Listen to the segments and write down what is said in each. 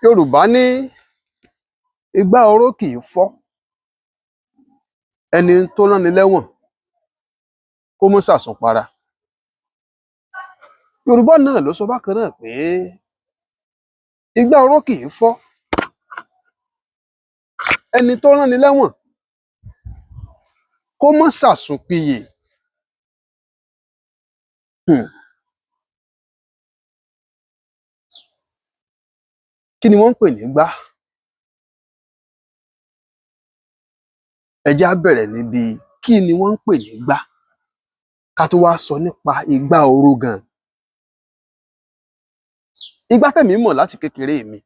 Yorùbá ní igbá oró kì í fọ́, ẹni tó rán ni lẹ́wọ̀n kó mọ́ ṣàsùnpara. Yorùbá náà ló sọ bákan náà pé igbá oró kì í fọ́, ẹni tó rán ni lẹ́wọ̀n kó mọ́ ṣàsùnpiyè. Kí ni wọ́n ń pè ní igbá? Ẹ jẹ́ á bẹ̀rẹ̀ níbi kí ni wọ́n ń pè ní igbá ká tó wá sọ nípa igbá oró gan. Igbá tèmi mọ̀ láti kékeré mi.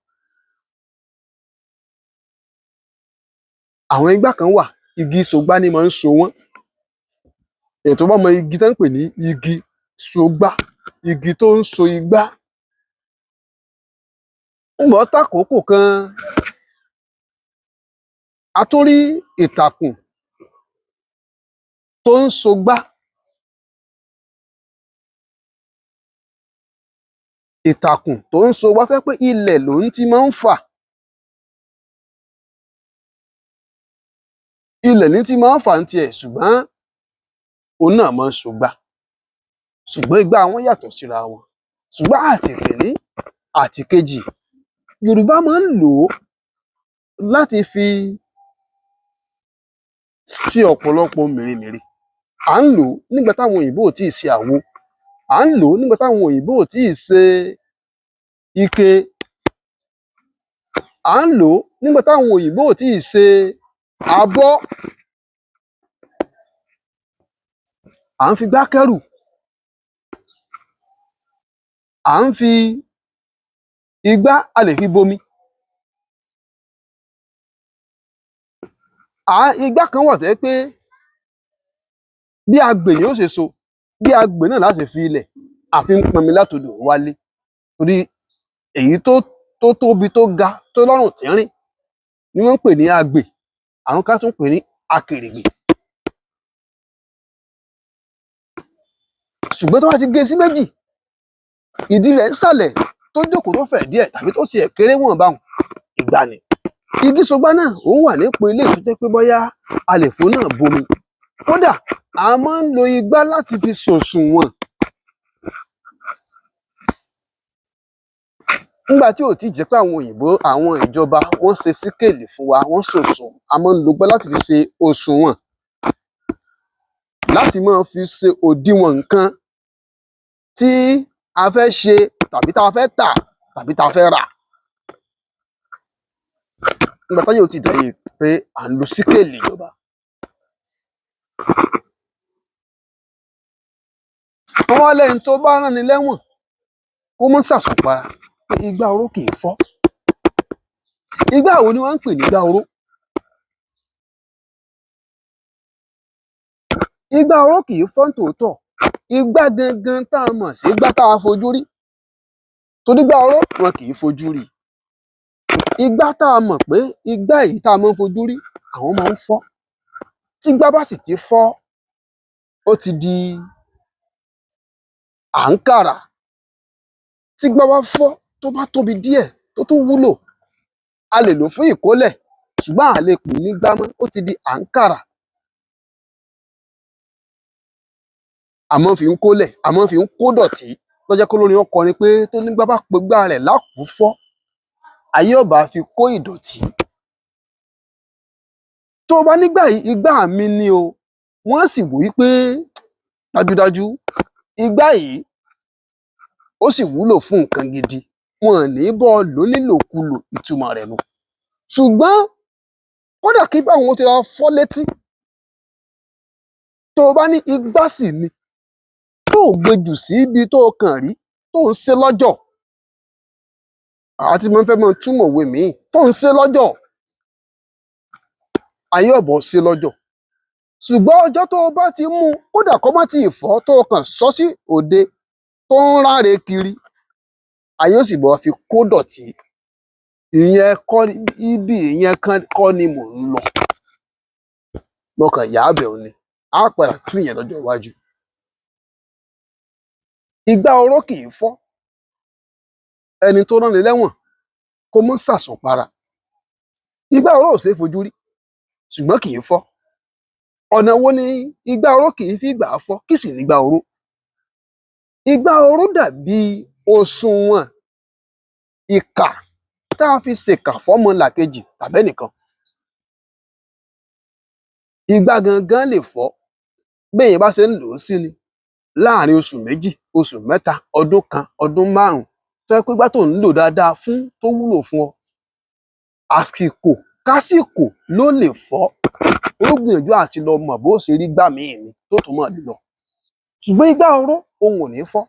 Àwọn igbá kan wà, igi sogbá ní máa ń so wọ́n. Èèyàn tó bá mọ igi tán ń pè ní igi sogbá, igi tó ń so igbá. Ńgbà ó tàkókò kan, a tún rí ìtàkùn tó ń sogbá. Ìtàkùn tó ń sogbá tó jẹ́ pé ilẹ̀ lòún ti máa ń fà. Ilẹ̀ ní ti máa ń fà ń tiẹ̀ ṣùgbọ́n òun náà máa ń sogbá. Ṣùgbọ́n igbá wọn yàtọ̀ síra wọn. Ṣùgbọ́n àtìkíní àtìkejì, Yorùbá máa ń lò ó láti fi ṣe ọ̀pọ̀lọpọ̀ mèremère. À ń lò ó nígbà táwọn òyìnbó ò tíì ṣe àwo. À ń lò ó nígbà táwọn òyìnbó ò tíì ṣe ike. À ń lò ó nígbà táwọn òyìnbó ò tíì ṣe abọ́. À ń fi igbá kẹ́rù. À ń fi igbá, a lè fi bomi. Igbá kan wà tó jẹ́ pé bí agbè ni ó ṣe so, bí agbè náà lá ṣe fi ilẹ̀, a fi ń pọnmi látodò wálé. Torí èyí tó tóbi tó ga tó lọ́rùn tín-ín-rín ni wọ́n ń pè ní agbè. Àwọn kan tún ń pè ní akèrègbè. Ṣùgbọ́n tó bá ti gé sí méjì, ìdí rẹ̀ ńsàlẹ̀ tó jókòó tó fẹ̀ díẹ̀ tàbí tó tiẹ̀ kéré wọ̀nbáun, igbá ni. Igi sogbá náà òun wà nípò eléyìí tó jẹ́ pé bóyá a lè fòun náà bomi. Kódà a máa ń lo igbá láti fi ṣòṣùwọ̀n. Nígbà tí ò tíì jẹ́ pé àwọn òyìnbó, àwọn ìjọba wọ́n ṣe síkèlì fún wa, wọ́n ṣòṣùwọ̀n, a máa ń lo igbá láti fi ṣe òṣùwọ̀n, láti máa fi ṣe òdiwọ̀n nǹkan tí a fẹ́ ṣe tàbí tá a fẹ́ tà tàbí tá a fẹ́ rà. Nígbà táyé ò tíì dáyé pé à ń lo síkèlì ìjọba. Wọ́n wá lẹ́ni tó bá rán ni lẹ́wọ̀n kó mọ́ ṣàsùnpara pé igbá oró kì í fọ́. Igbá wo ni wọ́n ń pè ní igbá oró? Igbá oró kì í fọ́ ńtòótọ́. Igbá gangan tá a mọ̀ sí igbá tá a fojú rí. Torí igbá oró wọn kì í fojú rí. Igbá tá a mọ̀ pé igbá yìí tá a máa ń fojú rí, àwọn máa ń fọ́. Tígbá bá sì ti fọ́, ó ti di àńkàrà. Tígbá bá fọ́ tó bá tóbi díẹ̀ tó tún wúlò, a lè lò ó fún ìkólẹ̀ ṣùgbọ́n a à lè pè nígbá mọ́, ó ti di àńkàrà. A máa ń fi ń kólẹ̀, a máa ń fi ń kó dọ̀tí. Ló jẹ́ kólórin ó kọrin pé tónígbá bá pegbá rẹ̀ lákùúfọ́, ayé ò bá fi kó ìdọ̀tí. Tó o bá nígbà yìí, igbá mi ni o, wọ́n sì wò wí pé dájúdájú igbá yìí ó sì wúlò fún nǹkan gidi. Wọn ò ní bọ́ ọ lò ó nílòkulò, ìtumọ̀ rẹ̀ nu. Ṣùgbọ́n kódà kígbá un ó ti rọra fọ́ létí, tó o bá ní igbá sì ni, tó o gbé jù sí ibi tó o kàn rí, tó ń ṣe lọ́jọ̀. Àwa tí máa ń fẹ́ máa túmọ̀ òwe míì, tó ń ṣe lọ́jọ̀, ayé ò bọ́ ọ ṣe lọ́jọ̀. Ṣùgbọ́n ọjọ́ tó o bá ti mú un, kódà kó má tíì fọ́, tó o kàn sọ́ sí òde tó ń ráre kiri, ayé ó sì bọ́ ọ fi kó dọ̀tí. Ìyẹn kọ́ ni mò ń lọ. Mo kàn yà á bẹ̀ ún ni. Á padà tú ìyẹn lọ́jọ́ iwájú. Igbá oró kì í fọ́, ẹni tó rán ni lẹ́wọ̀n kó mọ́ sàsùnpara. Igbá oró ò ṣeé fojú rí ṣùgbọ́n kì í fọ́. Ọ̀nà wo ni igbá oró kì í fi gbà á fọ́? Kí sì ni igbá oró? Igbá oró dàbí òṣùwọ̀n ìkà tá a fi ṣèkà fọ́mọlàkejì tàbẹ́nìkan. Igbá gangan lè fọ́ béèyàn bá ṣe ń lò ó sí ni láàrin oṣù méjì, oṣù mẹ́ta, ọdún kan, ọdún márùn-ún tó jẹ́ pé igbá tó ń lò dáadáa fún tó wúlò fún ọ. Àsìkò kásìkò ló lè fọ́. Ó gbìyànjú àti lọ mọ̀ bó ṣe rí igbá míì ni tó tún máa lò lọ. Ṣùgbọ́n igbá oró òun ò ní fọ́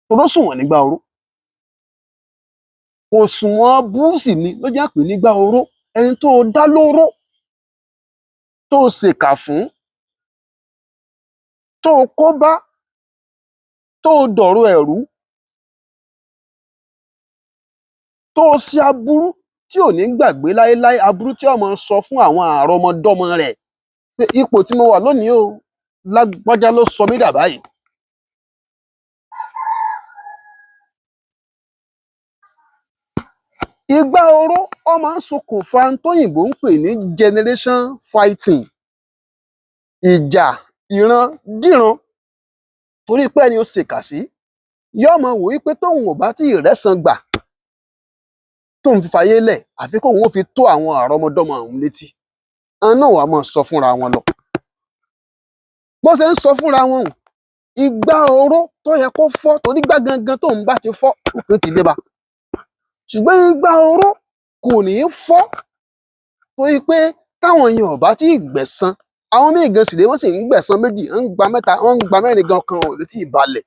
torí òṣùwọ̀n nígbá oró. Òṣùwọ̀n bú sì ni ló jẹ́ á pè é nígbá oró. Ẹni tó o dá lóró, tó o ṣèkà fún, tó o kó bá, tó o dọ̀rọ̀ ẹ̀ rú, tó o ṣe aburú tí ò ní gbàgbé láéláé, aburú tí ó máa sọ fún àwọn àrọmọdọ́mọ rẹ̀ pé ipò tí mo wà lónìí o, lágbájá ló sọ mí dà báyìí. Igbá oró ó máa ń ṣokùnfà ohun tóyìnbó ń pè ní generation fighting. Ìjà ìran-díran torí pé ẹni o ṣèkà sí yóò máa wò wípé tóun ò bá tí ì rẹ́san gbà tóun fi fayé lẹ̀ àfi kóun ó fi tó àwọn àrọmọdọ́mọ òun létí. Àwọn náà wá máa sọ fúnra wọn lọ. Bó ṣe ń sọ fúnra wọn hùn, igbá oró tó yẹ kó fọ́ torí igbá gangan tóun bá ti fọ́ òpin ti dé bá. Ṣùgbọ́n igbá oró kò ní fọ́ torí pé táwọn yẹn ò bá tí ì gbẹ̀san, àwọn míì gan sì rèé wọ́n sì ń gbẹ̀san méjì, wọ́n ń gba mẹ́ta, wọ́n ń gba mẹ́rin gan kan ò lè tí ì balẹ̀.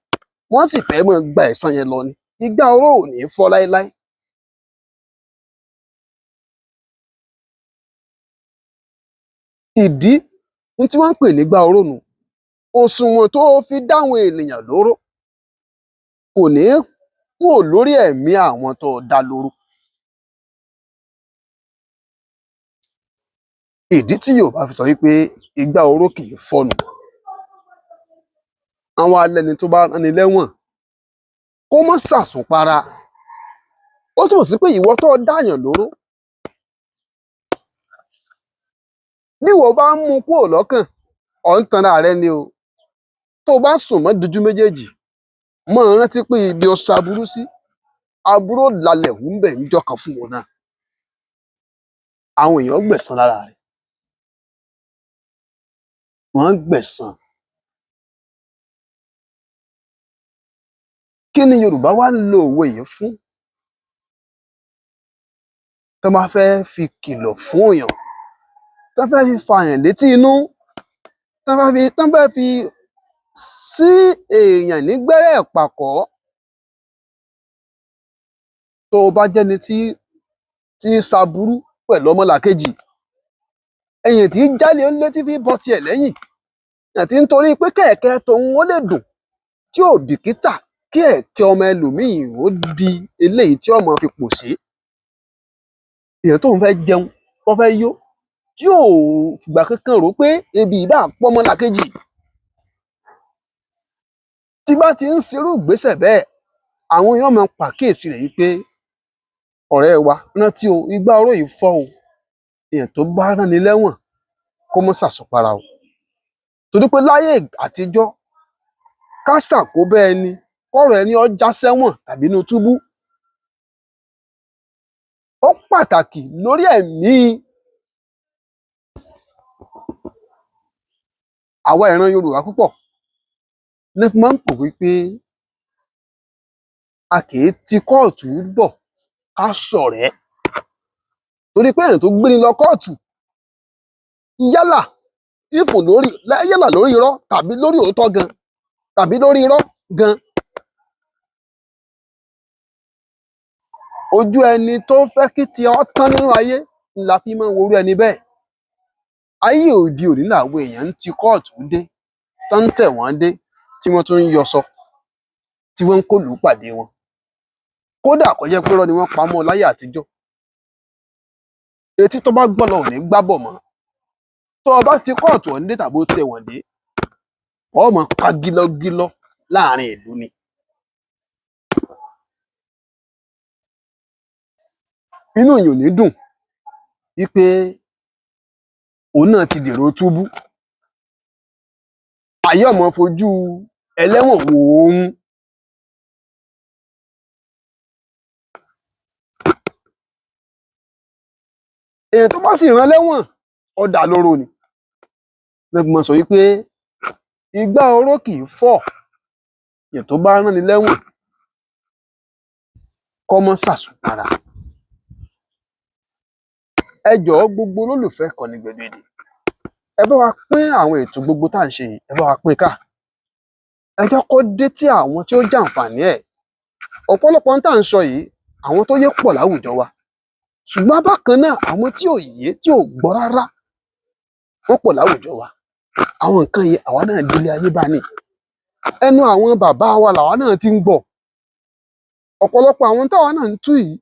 Wọ́n sì fẹ́ máa gba ẹ̀san yẹn lọ ni. Igbá oró ò ní fọ́ láéláé. Ìdí ohun tí wọ́n ń pè nígbá oró nu. Òṣùwọ̀n tó o fi dáwọn ènìyàn lóró kò ní kúrò lórí ẹ̀mí àwọn tó o dá lóró. Ìdí tí Yorùbá fi sọ wípé igbá oró kì í fọ́ nu. Àwọn alẹ́ni tó bá ránni lẹ́wọ̀n kó mọ́ sàsùnpara. Ó túmọ̀ sí pé ìwọ tó o dáàyàn lóró, bíwọ bá ń mú un kúrò lọ́kàn, ò ń tanra rẹ ni o. Tó o bá sùn mọ́ dijú méjèèjì, máa rántí pé ibi o ṣaburú sí, aburú ó lalẹ̀ hù ńbẹ̀ níjọ́ kan fún wọn náà. Àwọn èèyàn ó gbẹ̀san lára rẹ̀. Wọ́n á gbẹ̀san. Kí ni Yorùbá wá ń lo òwe yìí fún? Tán bá fẹ́ fi kìlọ̀ fún èèyàn, tán fẹ́ fi fààyàn létí inú, tán fẹ́ fi sí èèyàn nígbẹ́rẹ́ ìpàkọ́. Tó o bá jẹ́ni tí ń ṣaburú pẹ̀lú ọmọlàkejì, èèyàn tí í jálé onílé tí fi ń bọ tiẹ̀ lẹ́yìn, èèyàn tí ń torí pé kẹ̀kẹ́ tòun ó lè dùn tí ò bìkítà kí ẹ̀kẹ́ ọmọ ẹlòmíì ó di eléyìí tí ó máa fi pòṣé. Èèyàn tóun fẹ́ jẹun, tó fẹ́ yó, tí ò fìgbà kankan rò ó pé ebi ìbá pọ́mọlàkejì. Tí bá ti ń ṣerú ìgbésẹ̀ bẹ́ẹ̀, àwọn èèyàn máa pàkíyèsí rẹ̀ wípé ọ̀rẹ́ wa rántí o, igbá oró yìí fọ́ o. Èèyàn tó bá ránni lẹ́wọ̀n kó mọ́ sàsùnpara o. Torí pé láyé àtijọ́, ká ṣàkóbá ẹni, kọ́rọ̀ ẹni ó já sẹ́wọ̀n tàbí inú túbú, ó pàtàkì lórí ẹ̀mí àwa ìran Yorùbá púpọ̀. Ní fi máa ń pòwe pé a kì í ti kóòtù bọ̀ ká ṣọ̀rẹ́. Torí pé èèyàn tó gbéni lọ kóòtù yálà lórí irọ́ tàbí lórí òótọ́ gan, tàbí lórí irọ́ gan, ojú ẹni tó fẹ́ kí tiẹ̀ ó tán nínú ayé la fi máa ń worú ẹni bẹ́ẹ̀. Ayé òde òní làwọn èèyàn ń ti kóòtù dé, tán ń tẹ̀ wọ́n dé, tí wọ́n tún ń yọṣọ, tí wọ́n ń kólùú pàdé wọn. Kódà kó jẹ́ pé irọ́ ni wọ́n pa mọ́ ọ láyé àtijọ́. Etí tó bá gbọ́ lọ ò ní gbábọ̀ mọ́. Tó o bá ti kóòtù ọ̀hún dé tàbí ó tẹ̀ wọ́n dé, ó máa ká gílọ́gílọ́ láàrin ìlú ni. inú èèyàn ò ní dùn wípé òun náà ti dèrò túbú, ayé ọmọ fojú ẹlẹ́wọ̀n wò óun. Èèyàn tó bá sì rán lẹ́wọ̀n ọ̀dà lóró ni lẹ́gbọ̀n sọ wípé igbá oró kì í fọ́ èèyàn tó bá rán ni lẹ́wọ̀n kọ́ mọ́ sàsùnpara. Ẹ jọ̀ọ́ gbogbo olólùfẹ́ Ìkànnì Gbẹ̀du Èdè, ẹ bá wa pín àwọn ètò gbogbo tá à ń ṣe yìí, ẹ bá wa pín ká, ẹ jẹ́ kó dé tí àwọn tí ó jàǹfààní ẹ̀. Ọ̀pọ̀lọpọ̀ ohun tá à ń sọ yìí àwọn tó yé pọ̀ láwùjọ wa, ṣùgbọ́n bákan náà àwọn tí ò yé tí ò gbọ́ rárá wọ́n pọ̀ láwùjọ wa. Àwọn nǹkan yìí àwa náà délé ayé bá ní, ẹnu àwọn bàbá wa làwa náà ti ń gbọ́. Ọ̀pọ̀lọpọ̀ àwọn táwa náà ń tú yìí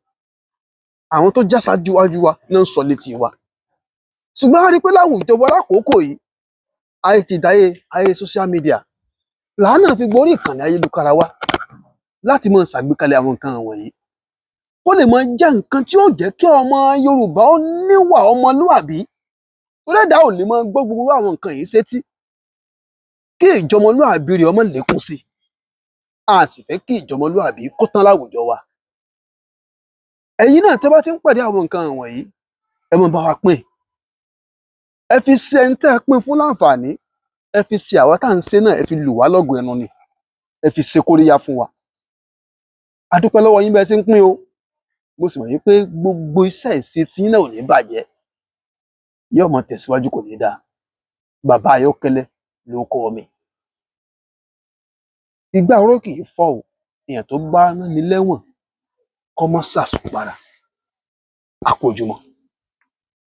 àwọn tó já ṣáájú wájú wa náà ń sọ létí wa, ṣùgbọ́n a rí i pé láwùjọ wa lákòókò yìí ayé ti dáyé ayé social media, làá náà fi gborí ìkànnì ayélujára wa láti máa ṣàgbékalẹ̀ àwọn nǹkan wọ̀nyí kó lè máa jẹ́ nǹkan tí ó jẹ́ kí ọmọ Yorùbá ó níwà ọmọlúàbí, torí ẹ̀dá ò lè máa gbọ́ gbogbo àwọn nǹkan yìí sétí kí ìjọmọlúàbí rẹ̀ ọmọ lékún sí i. A sì fẹ́ kí ìjọmọlúàbí kó tán láwùjọ wa. Ẹ̀yin náà tẹ́ bá ti ń pàdé àwọn nǹkan wọ̀nyí, ẹ máa bá wa pín, ẹ fi ṣe ẹni tẹ́ ẹ pín fún láǹfààní, ẹ fi ṣe àwa tá à ń ṣe náà, ẹ fi lù wá lọ́gọ ẹnu ni, ẹ fi ṣe kóríyá fún wa. A dúpẹ́ lọ́wọ́ yín bẹ́ẹ̀ ṣe ń pín o, mo sì mọ̀ yín pé gbogbo iṣẹ́ ìṣe tí yín náà ò ní bàjẹ́, yóò máa tẹ̀síwájú, kò ní dáa. Bàbá Ayọ́kẹ́lẹ́ ló kọ́ mi. Igbá oró kì í fọ́ o, èèyàn tó bá rán ni lẹ́wọ̀n kọ́ mọ́ sàsùnpara. A kú ojúmọ́.